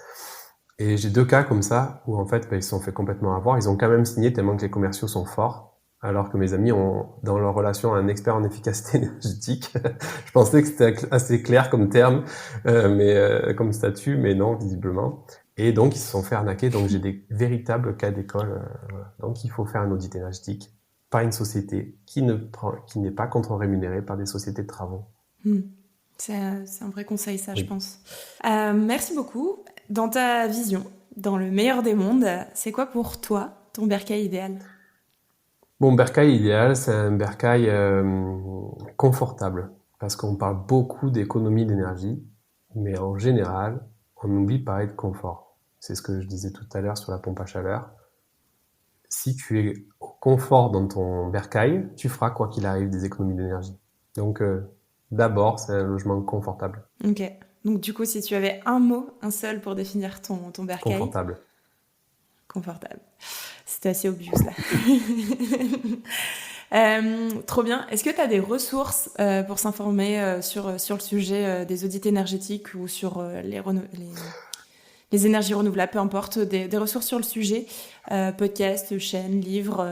Et j'ai 2 cas comme ça où en fait ils se sont fait complètement avoir. Ils ont quand même signé tellement que les commerciaux sont forts, alors que mes amis ont dans leur relation un expert en efficacité énergétique. Je pensais que c'était assez clair comme terme, comme statut, mais non visiblement. Et donc ils se sont fait arnaquer. Donc j'ai des véritables cas d'école. Voilà. Donc il faut faire un audit énergétique par une société qui n'est pas contre-rémunérée par des sociétés de travaux. C'est un vrai conseil, ça, oui. Je pense. Merci beaucoup. Dans ta vision, dans le meilleur des mondes, c'est quoi pour toi ton bercail idéal ? Mon bercail idéal, c'est un bercail confortable, parce qu'on parle beaucoup d'économie d'énergie, mais en général, on oublie de parler de confort. C'est ce que je disais tout à l'heure sur la pompe à chaleur. Si tu es au confort dans ton bercail, tu feras quoi qu'il arrive des économies d'énergie. Donc d'abord, c'est un logement confortable. Ok. Donc du coup, si tu avais un seul pour définir ton bercail... Confortable. C'était assez obvious là. Trop bien. Est-ce que tu as des ressources pour s'informer sur le sujet des audits énergétiques ou sur les énergies renouvelables, peu importe, des ressources sur le sujet, podcasts, chaînes, livres,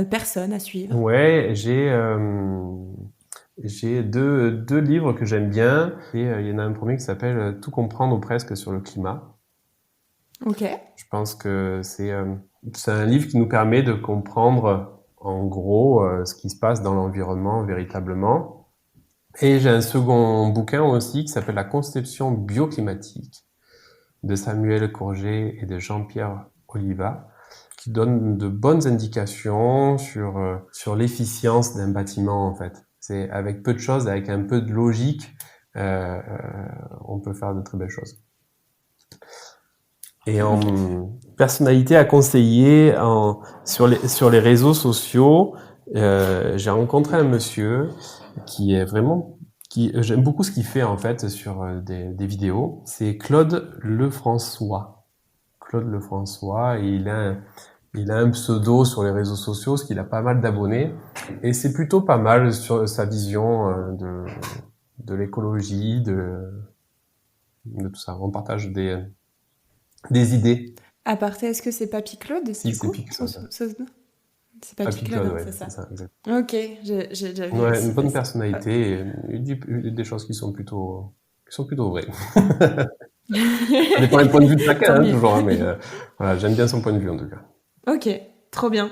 personnes à suivre? Ouais, j'ai deux livres que j'aime bien. Et il y en a un premier qui s'appelle Tout comprendre ou presque sur le climat. Ok. Je pense que c'est un livre qui nous permet de comprendre en gros ce qui se passe dans l'environnement véritablement. Et j'ai un second bouquin aussi qui s'appelle La conception bioclimatique de Samuel Courget et de Jean-Pierre Oliva, qui donne de bonnes indications sur l'efficience d'un bâtiment en fait. C'est avec peu de choses, avec un peu de logique, on peut faire de très belles choses. Et en personnalité à conseiller sur les réseaux sociaux, J'ai rencontré un monsieur qui est vraiment... j'aime beaucoup ce qu'il fait en fait sur des vidéos. C'est Claude Lefrançois. Claude Lefrançois, et il a un pseudo sur les réseaux sociaux, parce qu'il a pas mal d'abonnés. Et c'est plutôt pas mal sur sa vision de l'écologie, de tout ça. On partage des idées. À part, est-ce que c'est Papy Claude Si, c'est Papy Claude. C'est Papy Claude, ouais, c'est ça. Exactement. Ok, j'ai déjà vu. Ouais, une bonne personnalité, et il dit des choses qui sont plutôt vraies. Ça dépend du point de vue de chacun, toujours, mais voilà, j'aime bien son point de vue en tout cas. Ok, trop bien.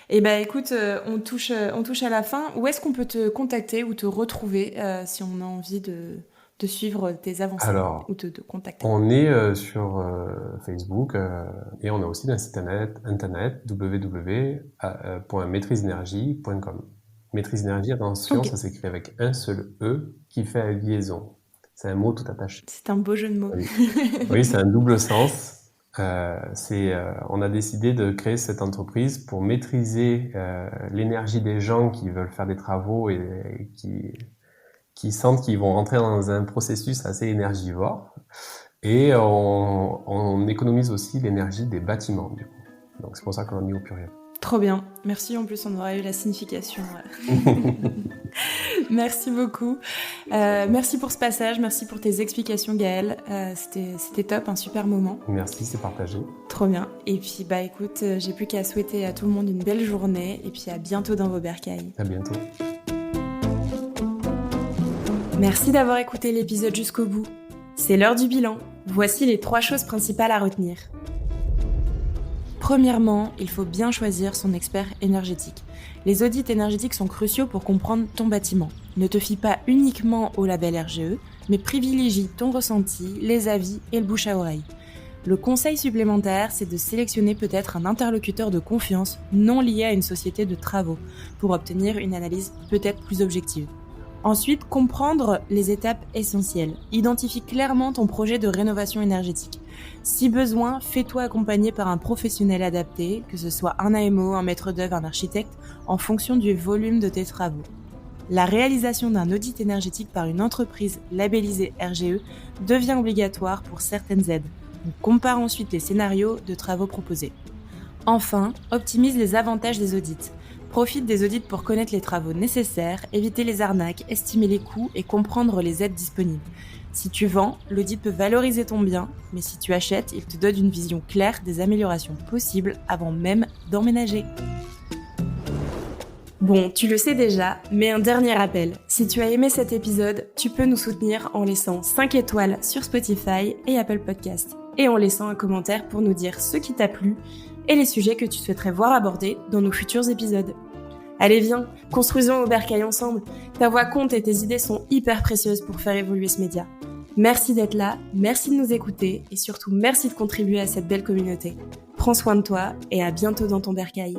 Et écoute, on touche à la fin. Où est-ce qu'on peut te contacter ou te retrouver si on a envie de suivre tes avancées ou de te contacter? On est sur Facebook et on a aussi un site internet www.maitriseenergie.com. Maîtrise énergie, attention, ça s'écrit avec un seul E qui fait la liaison. C'est un mot tout attaché. C'est un beau jeu de mots. Oui, c'est un double sens. On a décidé de créer cette entreprise pour maîtriser l'énergie des gens qui veulent faire des travaux et qui sentent qu'ils vont rentrer dans un processus assez énergivore. Et on économise aussi l'énergie des bâtiments, du coup. Donc c'est pour ça qu'on a mis au pluriel. Trop bien. Merci, en plus on aura eu la signification. Merci beaucoup. Merci pour ce passage, merci pour tes explications Gaël. C'était top, un super moment. Merci, c'est partagé. Trop bien. Et puis écoute, j'ai plus qu'à souhaiter à tout le monde une belle journée et puis à bientôt dans vos bercailles. À bientôt. Merci d'avoir écouté l'épisode jusqu'au bout. C'est l'heure du bilan. Voici les 3 choses principales à retenir. Premièrement, il faut bien choisir son expert énergétique. Les audits énergétiques sont cruciaux pour comprendre ton bâtiment. Ne te fie pas uniquement au label RGE, mais privilégie ton ressenti, les avis et le bouche à oreille. Le conseil supplémentaire, c'est de sélectionner peut-être un interlocuteur de confiance non lié à une société de travaux pour obtenir une analyse peut-être plus objective. Ensuite, comprendre les étapes essentielles. Identifie clairement ton projet de rénovation énergétique. Si besoin, fais-toi accompagner par un professionnel adapté, que ce soit un AMO, un maître d'œuvre, un architecte, en fonction du volume de tes travaux. La réalisation d'un audit énergétique par une entreprise labellisée RGE devient obligatoire pour certaines aides. On compare ensuite les scénarios de travaux proposés. Enfin, optimise les avantages des audits. Profite des audits pour connaître les travaux nécessaires, éviter les arnaques, estimer les coûts et comprendre les aides disponibles. Si tu vends, l'audit peut valoriser ton bien, mais si tu achètes, il te donne une vision claire des améliorations possibles avant même d'emménager. Bon, tu le sais déjà, mais un dernier rappel. Si tu as aimé cet épisode, tu peux nous soutenir en laissant 5 étoiles sur Spotify et Apple Podcasts, et en laissant un commentaire pour nous dire ce qui t'a plu et les sujets que tu souhaiterais voir abordés dans nos futurs épisodes. Allez viens, construisons au bercail ensemble. Ta voix compte et tes idées sont hyper précieuses pour faire évoluer ce média. Merci d'être là, merci de nous écouter et surtout merci de contribuer à cette belle communauté. Prends soin de toi et à bientôt dans ton bercail.